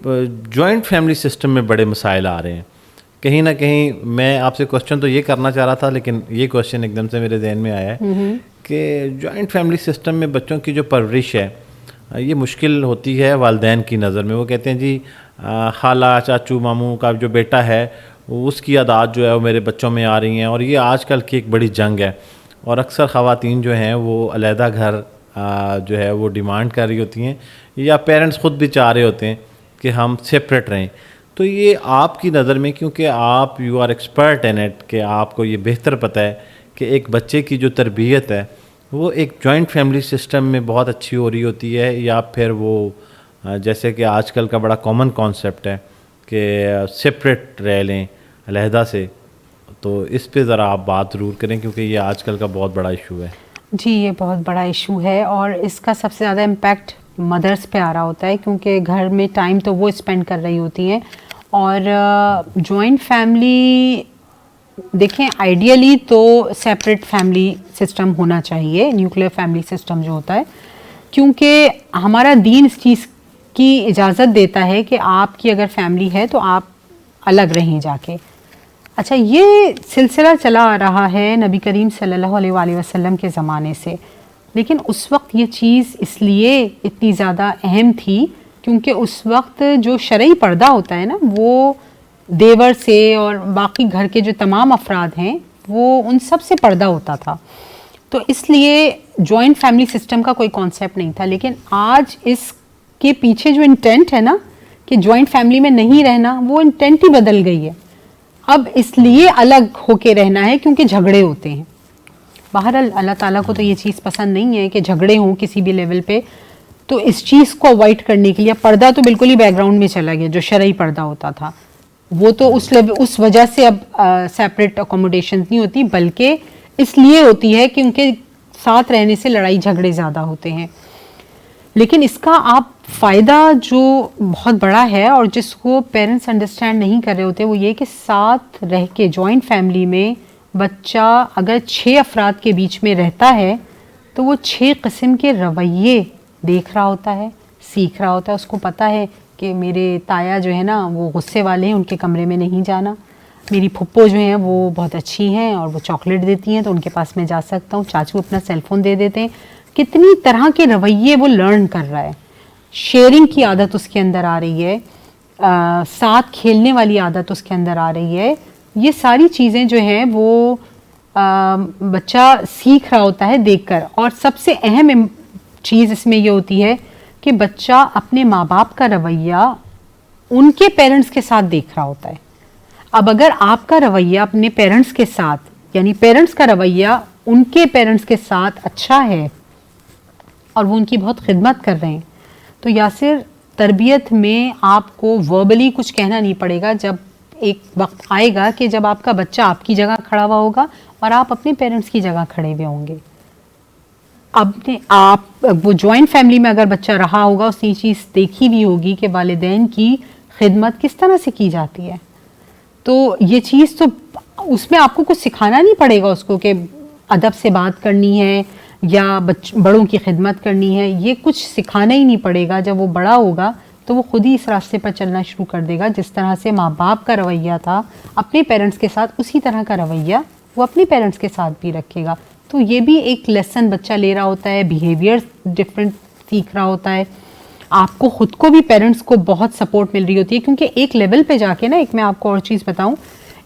Joint family system میں بڑے مسائل آ رہے ہیں. کہیں نہ کہیں میں آپ سے کوشچن تو یہ کرنا چاہ رہا تھا, لیکن یہ کوشچن ایک دم سے میرے ذہن میں آیا ہے کہ جوائنٹ فیملی سسٹم میں بچوں کی جو پرورش ہے یہ مشکل ہوتی ہے والدین کی نظر میں. وہ کہتے ہیں جی خالہ چاچو ماموں کا جو بیٹا ہے اس کی عادات جو ہے وہ میرے بچوں میں آ رہی ہیں, اور یہ آج کل کی ایک بڑی جنگ ہے. اور اکثر خواتین جو ہیں وہ علیحدہ گھر جو ہے وہ ڈیمانڈ کر رہی ہوتی ہیں, یا پیرنٹس خود بھی چاہ رہے ہوتے ہیں کہ ہم سپریٹ رہیں. تو یہ آپ کی نظر میں, کیونکہ آپ you are expert in it, کہ آپ کو یہ بہتر پتہ ہے کہ ایک بچے کی جو تربیت ہے وہ ایک جوائنٹ فیملی سسٹم میں بہت اچھی ہو رہی ہوتی ہے, یا پھر وہ جیسے کہ آج کل کا بڑا کامن کانسیپٹ ہے کہ سپریٹ رہ لیں علیحدہ سے. تو اس پہ ذرا آپ بات ضرور کریں, کیونکہ یہ آج کل کا بہت بڑا ایشو ہے. جی یہ بہت بڑا ایشو ہے, اور اس کا سب سے زیادہ امپیکٹ مدرس پہ آ رہا ہوتا ہے, کیونکہ گھر میں ٹائم تو وہ اسپینڈ کر رہی ہوتی ہیں. اور جوائنٹ فیملی دیکھیں آئیڈیلی تو سیپریٹ فیملی سسٹم ہونا چاہیے, نیوکلیر فیملی سسٹم جو ہوتا ہے, کیونکہ ہمارا دین اس چیز کی اجازت دیتا ہے کہ آپ کی اگر فیملی ہے تو آپ الگ رہیں جا کے. اچھا, یہ سلسلہ چلا آ رہا ہے نبی کریم صلی اللہ علیہ وآلہ وسلم کے زمانے سے, لیکن اس وقت یہ چیز اس لیے اتنی زیادہ اہم تھی کیونکہ اس وقت جو شرعی پردہ ہوتا ہے نا وہ دیور سے اور باقی گھر کے جو تمام افراد ہیں وہ ان سب سے پردہ ہوتا تھا. تو اس لیے جوائنٹ فیملی سسٹم کا کوئی کانسیپٹ نہیں تھا. لیکن آج اس کے پیچھے جو انٹینٹ ہے نا کہ جوائنٹ فیملی میں نہیں رہنا, وہ انٹینٹ ہی بدل گئی ہے. اب اس لیے الگ ہو کے رہنا ہے کیونکہ جھگڑے ہوتے ہیں. بہرحال اللہ تعالیٰ کو تو یہ چیز پسند نہیں ہے کہ جھگڑے ہوں کسی بھی لیول پہ, تو اس چیز کو اوائڈ کرنے کے لیے پردہ تو بالکل ہی بیک گراؤنڈ میں چلا گیا. جو شرعی پردہ ہوتا تھا وہ تو اس وجہ سے اب سیپریٹ اکوموڈیشن نہیں ہوتی, بلکہ اس لیے ہوتی ہے کیونکہ ساتھ رہنے سے لڑائی جھگڑے زیادہ ہوتے ہیں. لیکن اس کا آپ فائدہ جو بہت بڑا ہے اور جس کو پیرنٹس انڈرسٹینڈ نہیں کر رہے ہوتے وہ یہ کہ ساتھ رہ کے جوائنٹ فیملی میں بچہ اگر 6 افراد کے بیچ میں رہتا ہے تو وہ 6 قسم کے رویے دیکھ رہا ہوتا ہے, سیکھ رہا ہوتا ہے. اس کو پتہ ہے کہ میرے تایا جو ہے نا وہ غصے والے ہیں, ان کے کمرے میں نہیں جانا. میری پھپھو جو ہیں وہ بہت اچھی ہیں اور وہ چاکلیٹ دیتی ہیں تو ان کے پاس میں جا سکتا ہوں. چاچو اپنا سیل فون دے دیتے ہیں. کتنی طرح کے رویے وہ لرن کر رہا ہے. شیئرنگ کی عادت اس کے اندر آ رہی ہے, ساتھ کھیلنے والی عادت اس کے اندر آ رہی ہے. یہ ساری چیزیں جو ہیں وہ بچہ سیکھ رہا ہوتا ہے دیکھ کر. اور سب سے اہم چیز اس میں یہ ہوتی ہے کہ بچہ اپنے ماں باپ کا رویہ ان کے پیرنٹس کے ساتھ دیکھ رہا ہوتا ہے. اب اگر آپ کا رویہ اپنے پیرنٹس کے ساتھ, یعنی پیرنٹس کا رویہ ان کے پیرنٹس کے ساتھ اچھا ہے اور وہ ان کی بہت خدمت کر رہے ہیں, تو یاسر تربیت میں آپ کو وربلی کچھ کہنا نہیں پڑے گا. جب ایک وقت آئے گا کہ جب آپ کا بچہ آپ کی جگہ کھڑا ہوا ہوگا اور آپ اپنے پیرنٹس کی جگہ کھڑے ہوئے ہوں گے. آپ وہ جوائنٹ فیملی میں اگر بچہ رہا ہوگا اس نے یہ چیز دیکھی بھی ہوگی کہ والدین کی خدمت کس طرح سے کی جاتی ہے. تو یہ چیز تو اس میں آپ کو کچھ سکھانا نہیں پڑے گا اس کو کہ ادب سے بات کرنی ہے یا بڑوں کی خدمت کرنی ہے. یہ کچھ سکھانا ہی نہیں پڑے گا. جب وہ بڑا ہوگا تو وہ خود ہی اس راستے پر چلنا شروع کر دے گا. جس طرح سے ماں باپ کا رویہ تھا اپنے پیرنٹس کے ساتھ, اسی طرح کا رویہ وہ اپنے پیرنٹس کے ساتھ بھی رکھے گا. تو یہ بھی ایک لیسن بچہ لے رہا ہوتا ہے, بیہیویئر ڈفرینٹ سیکھ رہا ہوتا ہے. آپ کو خود کو بھی پیرنٹس کو بہت سپورٹ مل رہی ہوتی ہے, کیونکہ ایک لیول پہ جا کے نا, ایک میں آپ کو اور چیز بتاؤں,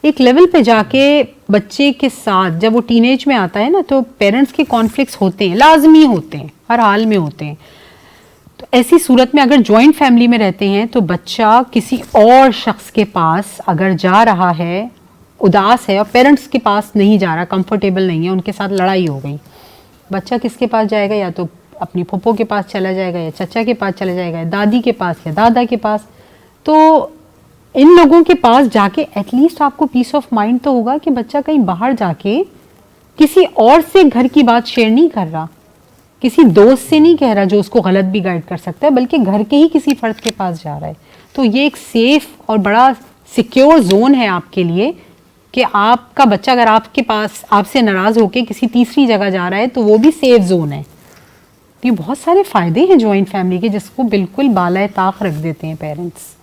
ایک لیول پہ جا کے بچے کے ساتھ جب وہ ٹین ایج میں آتا ہے نا تو پیرنٹس کے کانفلکٹس ہوتے ہیں, لازمی ہوتے ہیں, ہر حال میں ہوتے ہیں. تو ایسی صورت میں اگر جوائنٹ فیملی میں رہتے ہیں تو بچہ کسی اور شخص کے پاس اگر جا رہا ہے, اداس ہے اور پیرنٹس کے پاس نہیں جا رہا, کمفرٹیبل نہیں ہے, ان کے ساتھ لڑائی ہو گئی, بچہ کس کے پاس جائے گا؟ یا تو اپنی پھپھو کے پاس چلا جائے گا, یا چچا کے پاس چلا جائے گا, یا دادی کے پاس, یا دادا کے پاس. تو ان لوگوں کے پاس جا کے ایٹ لیسٹ آپ کو پیس آف مائنڈ تو ہوگا کہ بچہ کہیں باہر جا کے کسی اور سے گھر کی بات شیئر نہیں کر رہا, کسی دوست سے نہیں کہہ رہا جو اس کو غلط بھی گائیڈ کر سکتا ہے, بلکہ گھر کے ہی کسی فرد کے پاس جا رہا ہے. تو یہ ایک سیف اور بڑا سیکیور زون ہے آپ کے لیے کہ آپ کا بچہ اگر آپ کے پاس آپ سے ناراض ہو کے کسی تیسری جگہ جا رہا ہے تو وہ بھی سیف زون ہے. یہ بہت سارے فائدے ہیں جوائنٹ فیملی کے جس کو بالکل بالائے طاق رکھ دیتے ہیں پیرنٹس.